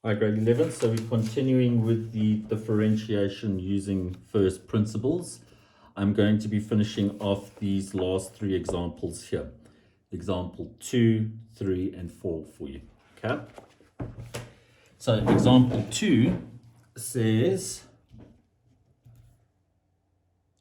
Hi, grade 11. So we're continuing with the differentiation using first principles. I'm going to be finishing off these last three examples here. Example 2, 3, and 4 for you. Okay. So example 2 says,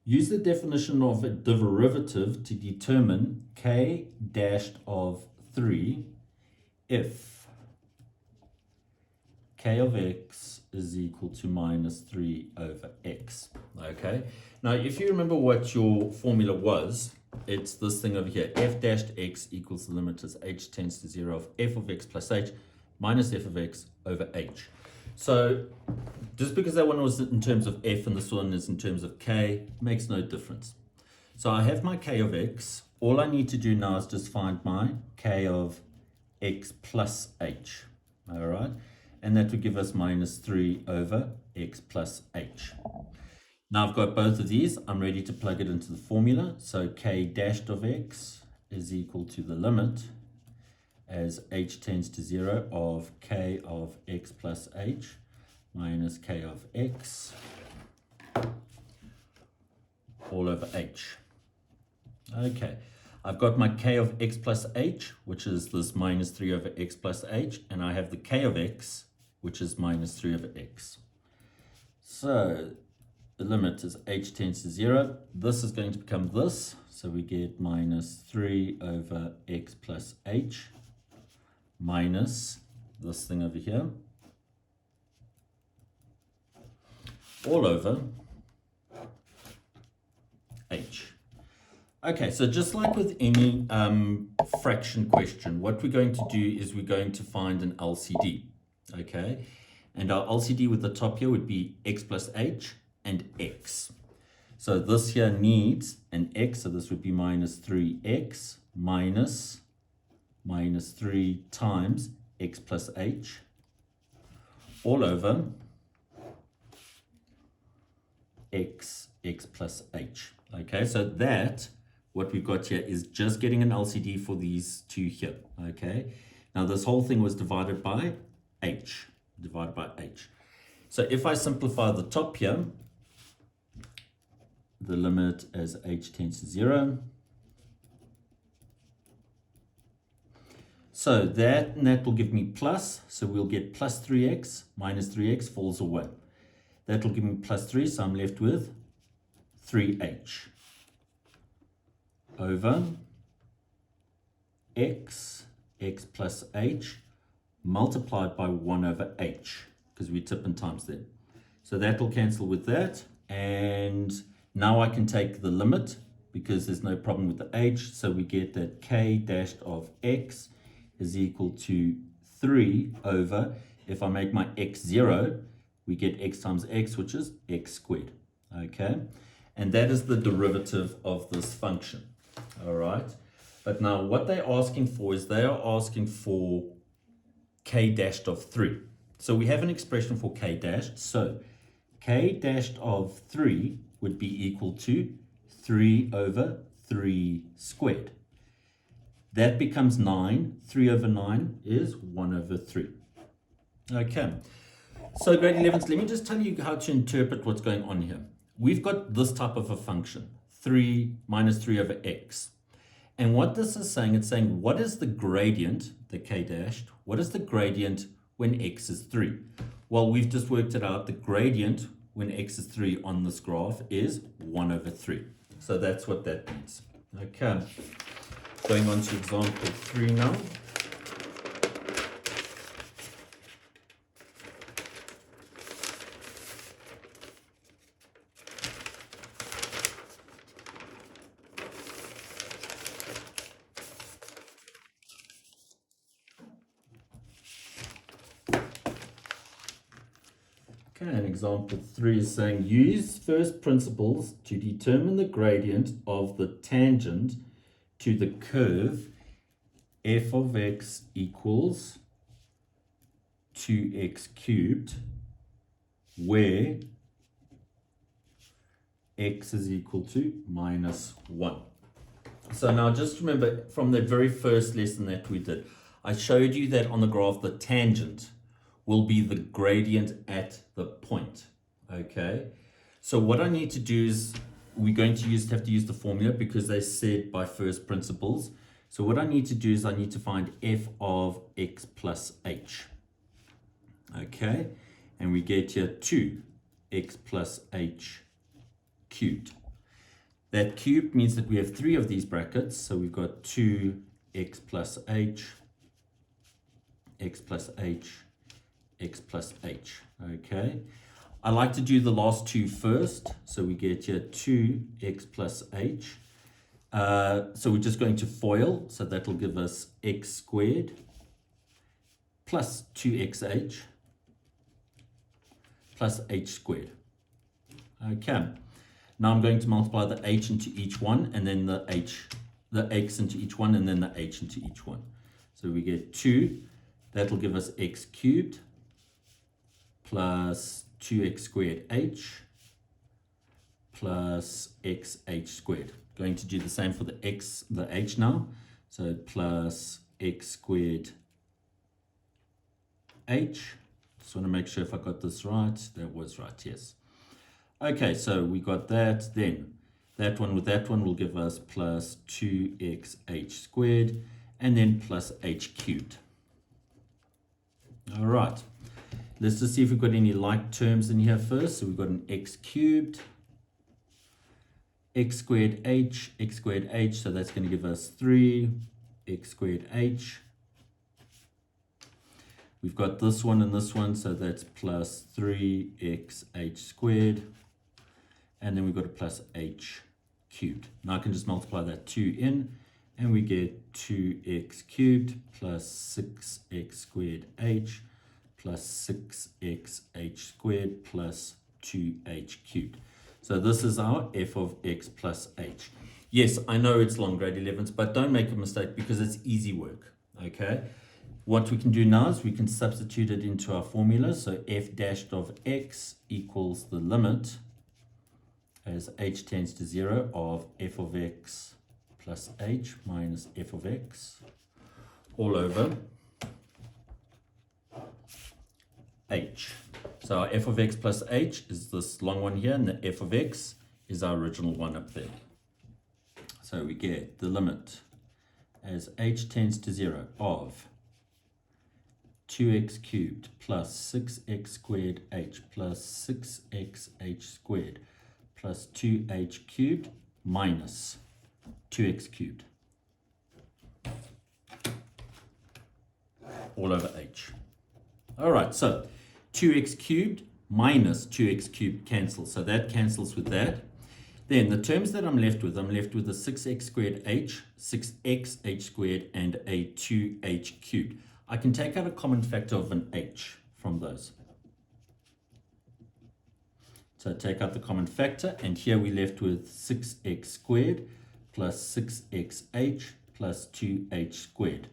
use the definition of a derivative to determine k dashed of 3 if k of x is equal to minus 3 over x. Okay, now if you remember what your formula was, it's this thing over here, f dashed x equals the limit as h tends to 0 of f of x plus h minus f of x over h. So just because that one was in terms of f and this one is in terms of k, makes no difference. So I have my k of x. All I need to do now is just find my k of x plus h. All right, and that would give us minus 3 over x plus h. Now I've got both of these. I'm ready to plug it into the formula. So k dashed of x is equal to the limit as h tends to 0 of k of x plus h minus k of x all over h. Okay, I've got my k of x plus h, which is this minus 3 over x plus h, and I have the k of x, which is minus 3 over x. So the limit is h tends to 0. This is going to become this, so we get minus 3 over x plus h minus this thing over here all over h. Okay, so just like with any fraction question, what we're going to do is we're going to find an LCD, okay? And our LCD with the top here would be x plus h and x. So this here needs an x, so this would be minus 3x minus 3 times x plus h all over x plus h. Okay, so that, what we've got here is just getting an LCD for these two here. Okay, now this whole thing was divided by h, So if I simplify the top here, the limit as h tends to 0. So that and that will give me plus, so we'll get plus 3x, minus 3x falls away. That will give me plus 3, so I'm left with 3h over x plus h multiplied by 1 over h, because we tip and times there. So that will cancel with that, and now I can take the limit because there's no problem with the h, so we get that k dashed of x is equal to 3 over, if I make my x 0, we get x times x, which is x squared. Okay, and that is the derivative of this function. All right, but now what they're asking for is they are asking for k dashed of 3. So we have an expression for k dashed. So k dashed of 3 would be equal to 3 over 3 squared. That becomes 9. 3 over 9 is 1 over 3. Okay, so grade 11s, let me just tell you how to interpret what's going on here. We've got this type of a function, 3 minus 3 over x. And what this is saying, it's saying what is the gradient, the k dashed, what is the gradient when x is 3? Well, we've just worked it out. The gradient when x is 3 on this graph is 1 over 3. So that's what that means. Okay, going on to example 3 now. Okay, and example 3 is saying use first principles to determine the gradient of the tangent to the curve f of x equals 2x cubed, where x is equal to minus 1. So now just remember from the very first lesson that we did, I showed you that on the graph the tangent will be the gradient at the point. Okay, so what I need to do is we're going to have to use the formula because they said by first principles. So what I need to do is I need to find f of x plus h. Okay, and we get here 2x plus h cubed. That cubed means that we have 3 of these brackets, so we've got 2x plus h, x plus h, x plus h. Okay, I like to do the last 2 first, so we get here 2x plus h. So we're just going to FOIL, so that'll give us x squared plus 2xh plus h squared. Okay, now I'm going to multiply the h into each one, and then the x into each one, and then the h into each one. So we get 2, that'll give us x cubed plus 2x squared h plus xh squared. Going to do the same for the h now. So plus x squared h. Just want to make sure if I got this right. That was right, yes. Okay, so we got that. Then that one with that one will give us plus 2xh squared and then plus h cubed. All right. Let's just see if we've got any like terms in here first. So we've got an x cubed, x squared h, so that's going to give us 3x squared h. We've got this one and this one, so that's plus 3xh squared. And then we've got a plus h cubed. Now I can just multiply that 2 in, and we get 2x cubed plus 6x squared h plus 6xh squared plus 2h cubed. So this is our f of x plus h. Yes, I know it's long, grade 11s, but don't make a mistake because it's easy work, okay? What we can do now is we can substitute it into our formula. So f dashed of x equals the limit as h tends to 0 of f of x plus h minus f of x all over h. So our f of x plus h is this long one here, and the f of x is our original one up there. So we get the limit as h tends to 0 of 2x cubed plus 6x squared h plus 6xh squared plus 2h cubed minus 2x cubed all over h. All right, so 2x cubed minus 2x cubed cancels. So that cancels with that. Then the terms that I'm left with a 6x squared h, 6xh squared, and a 2h cubed. I can take out a common factor of an h from those. So take out the common factor, and here we're left with 6x squared plus 6xh plus 2h squared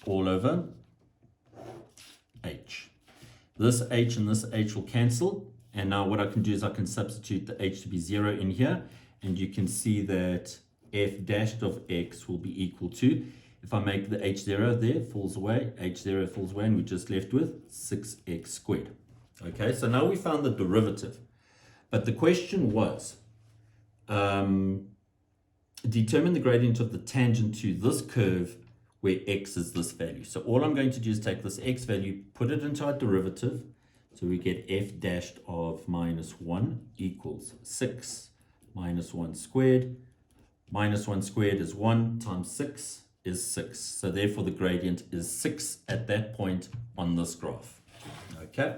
all over h. This h and this h will cancel, and now what I can do is I can substitute the h to be 0 in here, and you can see that f dashed of x will be equal to, if I make the h0 there, falls away, h0 falls away, and we're just left with 6x squared. Okay, so now we found the derivative. But the question was, determine the gradient of the tangent to this curve where x is this value. So all I'm going to do is take this x value, put it into our derivative. So we get f dashed of minus 1 equals 6 minus 1 squared. Minus 1 squared is 1 times 6 is 6. So therefore the gradient is 6 at that point on this graph. Okay.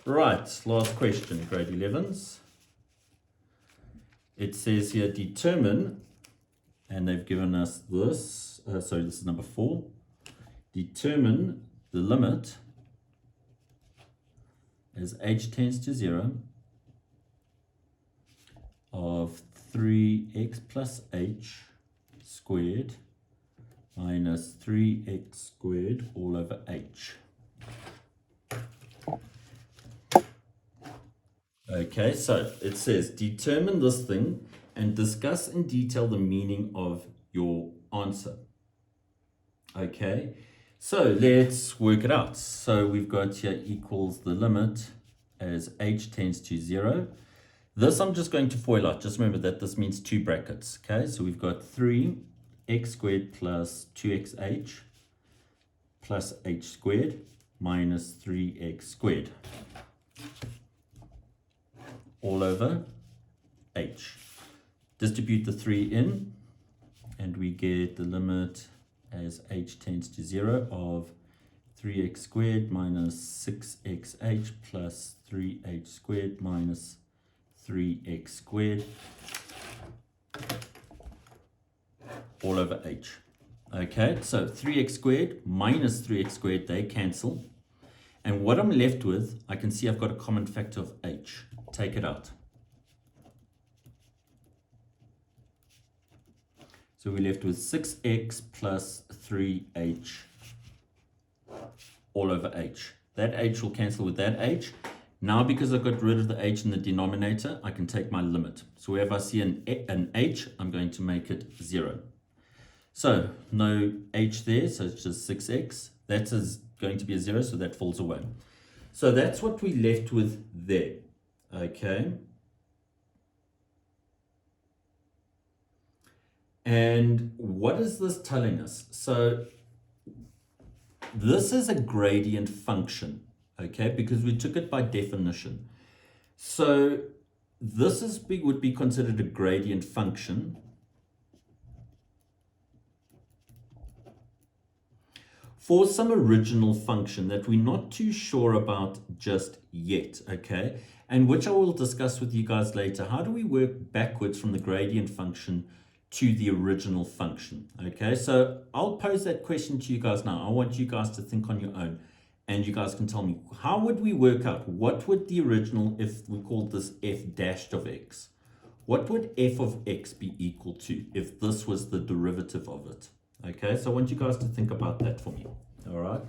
Right, last question, grade 11s. It says here determine, and they've given us this, this is number 4. Determine the limit as h tends to 0 of 3x plus h squared minus 3x squared all over h. Okay, so it says determine this thing and discuss in detail the meaning of your answer. Okay, So let's work it out. So we've got here equals the limit as h tends to 0. This I'm just going to FOIL out. Just remember that this means two brackets. Okay, so we've got 3x squared plus 2xh plus h squared minus 3x squared all over h. Distribute the 3 in, and we get the limit as h tends to 0 of 3x squared minus 6xh plus 3h squared minus 3x squared all over h. Okay, so 3x squared minus 3x squared, they cancel. And what I'm left with, I can see I've got a common factor of h. Take it out. So we're left with 6x plus 3h all over h. That h will cancel with that h. Now, because I've got rid of the h in the denominator, I can take my limit. So wherever I see an h, I'm going to make it 0. So no h there, so it's just 6x. That is going to be a 0, so that falls away. So that's what we left with there. Okay. And what is this telling us? So this is a gradient function, okay, because we took it by definition. So this would be considered a gradient function. For some original function that we're not too sure about just yet, okay, and which I will discuss with you guys later. How do we work backwards from the gradient function to the original function? Okay, so I'll pose that question to you guys now. I want you guys to think on your own, and you guys can tell me, how would we work out what would the original, if we called this f dashed of x, what would f of x be equal to if this was the derivative of it? Okay, so I want you guys to think about that for me. All right,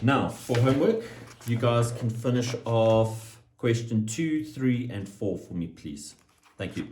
now for homework, you guys can finish off question 2, 3, and 4 for me, please. Thank you.